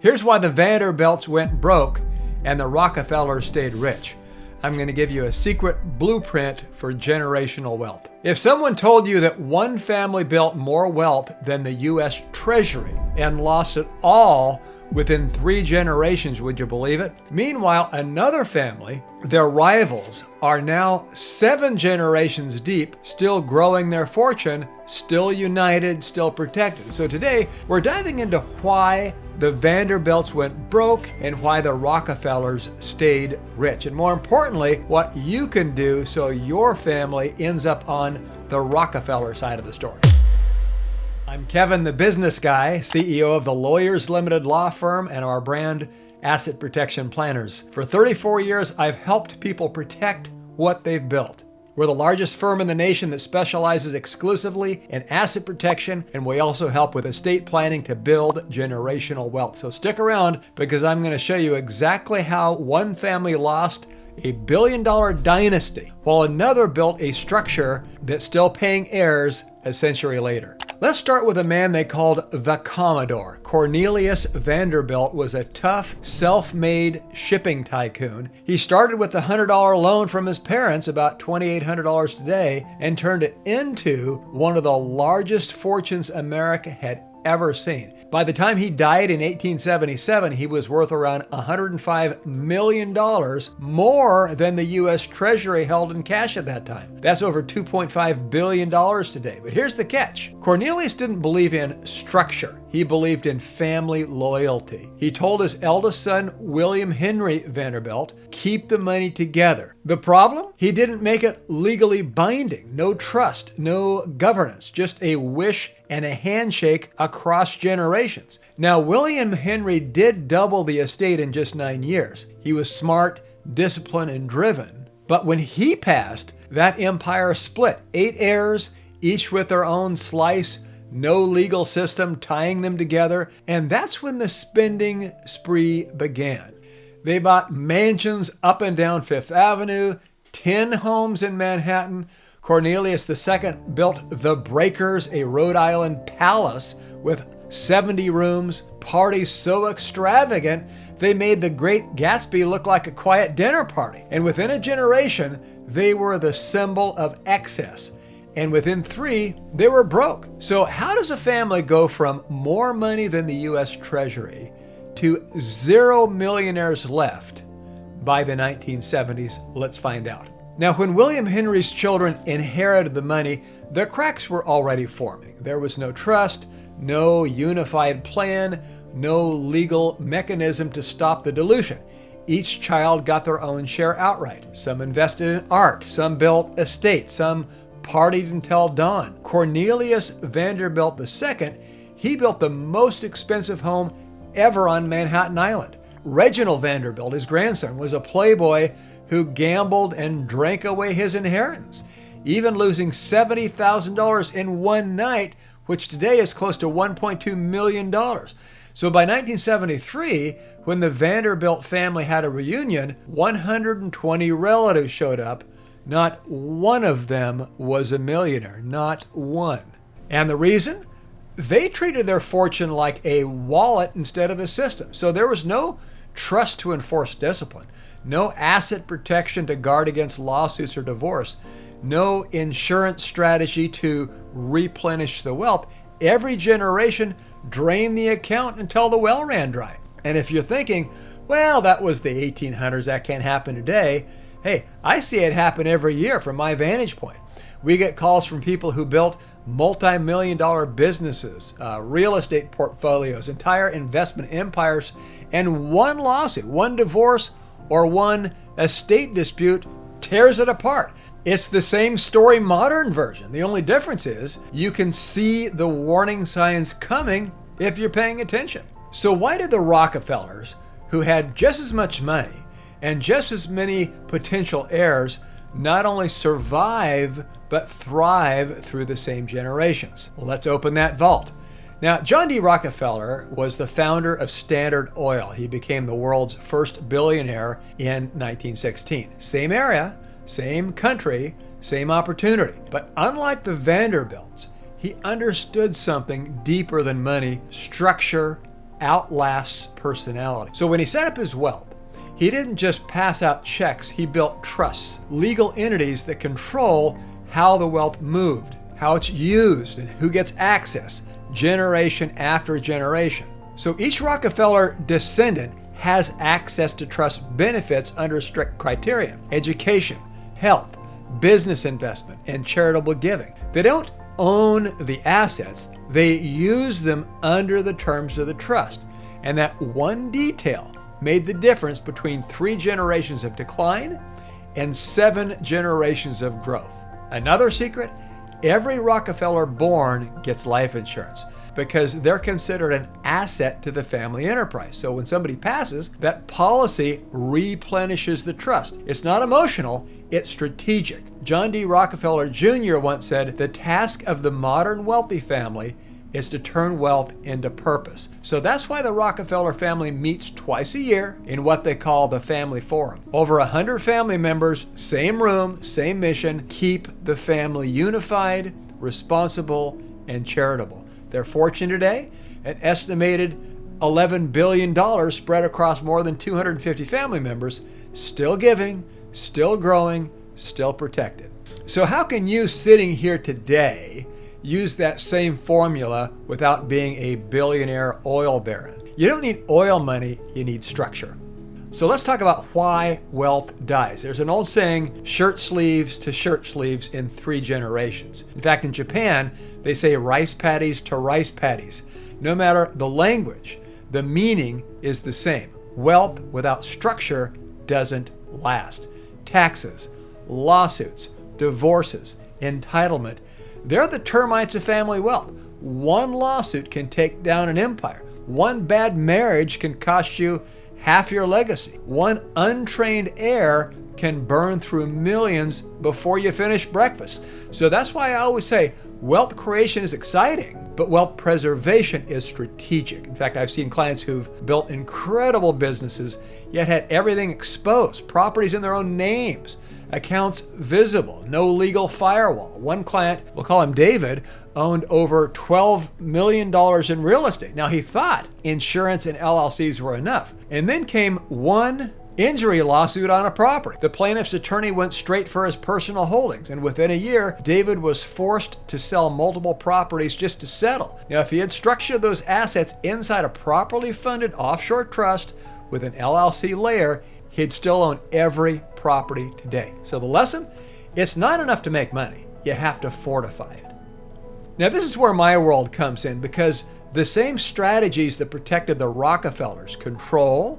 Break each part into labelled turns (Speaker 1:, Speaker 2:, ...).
Speaker 1: Here's why the Vanderbilts went broke and the Rockefellers stayed rich. I'm going to give you a secret blueprint for generational wealth. If someone told you that one family built more wealth than the U.S. Treasury and lost it all within 3 generations, would you believe it? Meanwhile, another family, their rivals, are now 7 generations deep, still growing their fortune, still united, still protected. So today, we're diving into why the Vanderbilts went broke and why the Rockefellers stayed rich. And more importantly, what you can do so your family ends up on the Rockefeller side of the story. I'm Kevin, the business guy, CEO of the Lawyers Limited Law Firm and our brand Asset Protection Planners. For 34 years, I've helped people protect what they've built. We're the largest firm in the nation that specializes exclusively in asset protection, and we also help with estate planning to build generational wealth. So stick around because I'm going to show you exactly how one family lost a billion-dollar dynasty while another built a structure that's still paying heirs a century later. Let's start with a man they called the Commodore. Cornelius Vanderbilt was a tough, self-made shipping tycoon. He started with a $100 loan from his parents, about $2,800 today, and turned it into one of the largest fortunes America had ever seen. By the time he died in 1877, he was worth around $105 million, more than the U.S. Treasury held in cash at that time. That's over $2.5 billion today. But here's the catch. Cornelius didn't believe in structure. He believed in family loyalty. He told his eldest son, William Henry Vanderbilt, keep the money together. The problem? He didn't make it legally binding. No trust, no governance, just a wish and a handshake across generations. Now, William Henry did double the estate in just 9 years. He was smart, disciplined, and driven. But when he passed, that empire split. 8 heirs, each with their own slice, no legal system tying them together, and that's when the spending spree began. They bought mansions up and down Fifth Avenue, 10 homes in Manhattan. Cornelius II built the Breakers, a Rhode Island palace with 70 rooms, parties so extravagant they made the Great Gatsby look like a quiet dinner party. And within a generation, they were the symbol of excess. And within 3, they were broke. So how does a family go from more money than the U.S. Treasury to 0 millionaires left by the 1970s? Let's find out. Now, when William Henry's children inherited the money, the cracks were already forming. There was no trust, no unified plan, no legal mechanism to stop the dilution. Each child got their own share outright. Some invested in art, some built estates, some partied until dawn. Cornelius Vanderbilt II, he built the most expensive home ever on Manhattan Island. Reginald Vanderbilt, his grandson, was a playboy who gambled and drank away his inheritance, even losing $70,000 in one night, which today is close to $1.2 million. So by 1973, when the Vanderbilt family had a reunion, 120 relatives showed up. Not one of them was a millionaire, not one. And the reason? They treated their fortune like a wallet instead of a system. So there was no trust to enforce discipline, no asset protection to guard against lawsuits or divorce, no insurance strategy to replenish the wealth. Every generation drained the account until the well ran dry. And if you're thinking, well, that was the 1800s, that can't happen today. Hey, I see it happen every year from my vantage point. We get calls from people who built multi-million-dollar businesses, real estate portfolios, entire investment empires, and one lawsuit, one divorce, or one estate dispute tears it apart. It's the same story, modern version. The only difference is you can see the warning signs coming if you're paying attention. So why did the Rockefellers, who had just as much money and just as many potential heirs, not only survive, but thrive through the same generations? Well, let's open that vault. Now, John D. Rockefeller was the founder of Standard Oil. He became the world's first billionaire in 1916. Same area, same country, same opportunity. But unlike the Vanderbilts, he understood something deeper than money: structure, outlasts personality. So when he set up his wealth, he didn't just pass out checks, he built trusts, legal entities that control how the wealth moved, how it's used, and who gets access, generation after generation. So each Rockefeller descendant has access to trust benefits under strict criteria: education, health, business investment, and charitable giving. They don't own the assets, they use them under the terms of the trust. And that one detail made the difference between 3 generations of decline and 7 generations of growth. Another secret: every Rockefeller born gets life insurance because they're considered an asset to the family enterprise. So when somebody passes, that policy replenishes the trust. It's not emotional, it's strategic. John D. Rockefeller Jr. once said, "The task of the modern wealthy family is to turn wealth into purpose." So that's why the Rockefeller family meets twice a year in what they call the Family Forum. Over 100 family members, same room, same mission, keep the family unified, responsible, and charitable. Their fortune today, an estimated $11 billion spread across more than 250 family members, still giving, still growing, still protected. So how can you sitting here today use that same formula without being a billionaire oil baron? You don't need oil money, you need structure. So let's talk about why wealth dies. There's an old saying, shirt sleeves to shirt sleeves in 3 generations. In fact, in Japan, they say rice paddies to rice paddies. No matter the language, the meaning is the same. Wealth without structure doesn't last. Taxes, lawsuits, divorces, entitlement, they're the termites of family wealth. One lawsuit can take down an empire. One bad marriage can cost you half your legacy. One untrained heir can burn through millions before you finish breakfast. So that's why I always say wealth creation is exciting, but wealth preservation is strategic. In fact, I've seen clients who've built incredible businesses, yet had everything exposed, properties in their own names, accounts visible, no legal firewall. One client, we'll call him David, owned over $12 million in real estate. Now he thought insurance and LLCs were enough. And then came one injury lawsuit on a property. The plaintiff's attorney went straight for his personal holdings, and within a year, David was forced to sell multiple properties just to settle. Now, if he had structured those assets inside a properly funded offshore trust with an LLC layer, he'd still own every property today. So the lesson? It's not enough to make money. You have to fortify it. Now, this is where my world comes in, because the same strategies that protected the Rockefellers, control,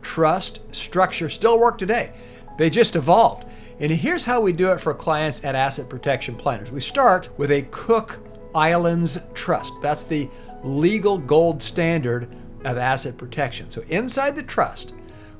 Speaker 1: trust, structure, still work today. They just evolved. And here's how we do it for clients at Asset Protection Planners. We start with a Cook Islands Trust. That's the legal gold standard of asset protection. So inside the trust,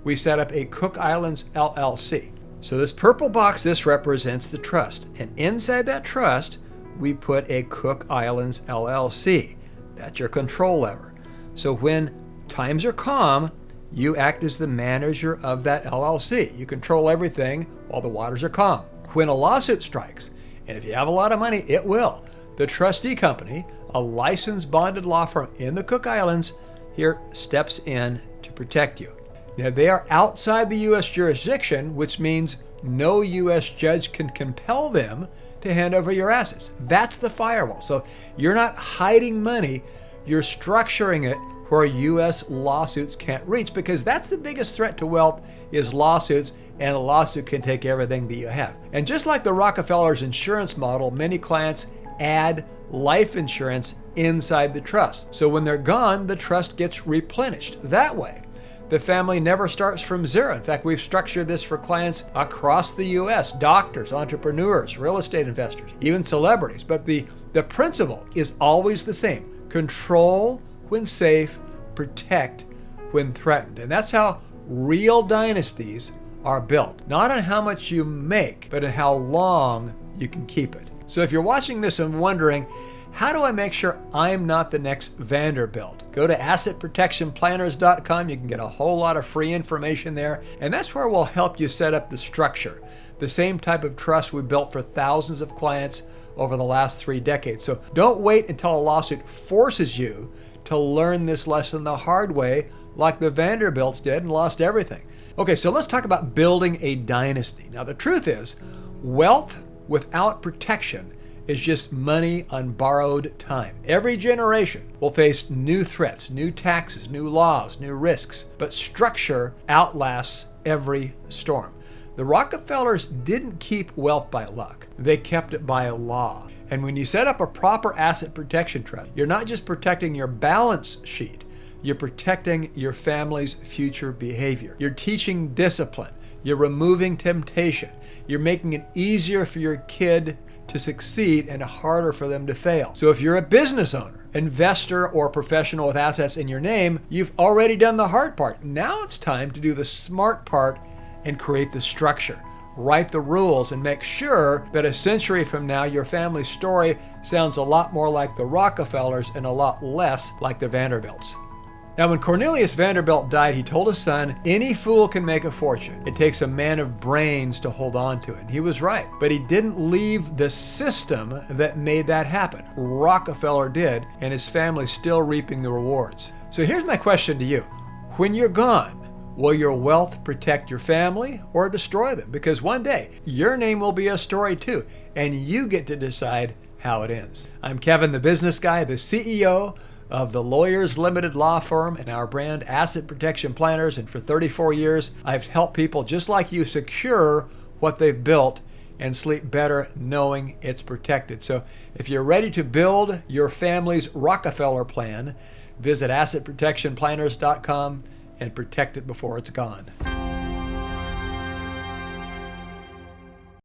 Speaker 1: we set up a Cook Islands LLC. So this purple box, this represents the trust. And inside that trust, we put a Cook Islands LLC. That's your control lever. So when times are calm, you act as the manager of that LLC. You control everything while the waters are calm. When a lawsuit strikes, and if you have a lot of money, it will, the trustee company, a licensed bonded law firm in the Cook Islands, here steps in to protect you. Now, they are outside the U.S. jurisdiction, which means no U.S. judge can compel them to hand over your assets. That's the firewall. So you're not hiding money, you're structuring it where U.S. lawsuits can't reach, because that's the biggest threat to wealth is lawsuits, and a lawsuit can take everything that you have. And just like the Rockefellers insurance model, many clients add life insurance inside the trust. So when they're gone, the trust gets replenished. That way, the family never starts from zero. In fact, we've structured this for clients across the U.S., doctors, entrepreneurs, real estate investors, even celebrities. But the principle is always the same. Control when safe, protect when threatened. And that's how real dynasties are built. Not on how much you make, but on how long you can keep it. So if you're watching this and wondering, how do I make sure I'm not the next Vanderbilt? Go to assetprotectionplanners.com. You can get a whole lot of free information there. And that's where we'll help you set up the structure. The same type of trust we built for thousands of clients over the last 3 decades. So don't wait until a lawsuit forces you to learn this lesson the hard way, like the Vanderbilts did and lost everything. Okay, so let's talk about building a dynasty. Now, the truth is, wealth without protection is just money on borrowed time. Every generation will face new threats, new taxes, new laws, new risks, but structure outlasts every storm. The Rockefellers didn't keep wealth by luck. They kept it by law. And when you set up a proper asset protection trust, you're not just protecting your balance sheet, you're protecting your family's future behavior. You're teaching discipline. You're removing temptation. You're making it easier for your kid to succeed and harder for them to fail. So if you're a business owner, investor, or professional with assets in your name, you've already done the hard part. Now it's time to do the smart part and create the structure. Write the rules and make sure that a century from now, your family's story sounds a lot more like the Rockefellers and a lot less like the Vanderbilts. Now, when Cornelius Vanderbilt died, he told his son, "Any fool can make a fortune. It takes a man of brains to hold on to it." And he was right, but he didn't leave the system that made that happen. Rockefeller did, and his family's still reaping the rewards. So here's my question to you. When you're gone, will your wealth protect your family or destroy them? Because one day, your name will be a story too, and you get to decide how it ends. I'm Kevin, the business guy, the CEO of the Lawyers Limited Law Firm and our brand Asset Protection Planners. And for 34 years, I've helped people just like you secure what they've built and sleep better knowing it's protected. So if you're ready to build your family's Rockefeller plan, visit assetprotectionplanners.com and protect it before it's gone.